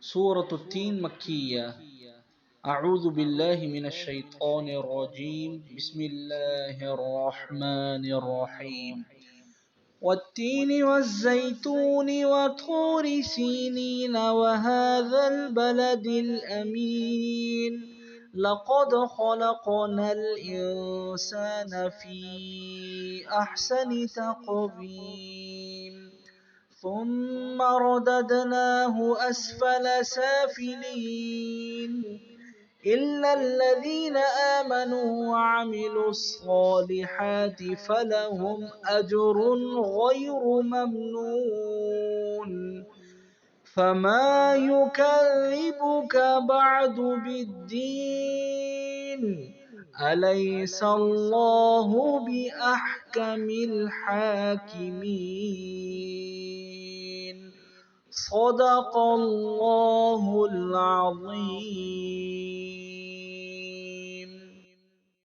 सूरत-उत-तीन मक्किय्या। अऊज़ु बिल्लाहि मिनश शैतानिर रजीम। बिस्मिल्लाहिर रहमानिर रहीम। वत्तीनि वज़्ज़ैतूनि वतूरि सीनीन वहाज़ल बलदिल अमीन। लक़द ख़लक़नल इंसान फ़ी अहसनि तक़वीम। सुम्मा रददनाहु अस्फ़ल साफ़िलीन। इल्लल्लज़ीन आमनू वअमिलुस्सॉलिहाति फ़लहुम अज्रुन ग़ैरु ममनून। फमा युकज़्ज़िबुक बअद बिद्दीन। अलैसल्लाहु बिअहकमिल हाकिमीन। सदक़ल्लाहुल अज़ीम।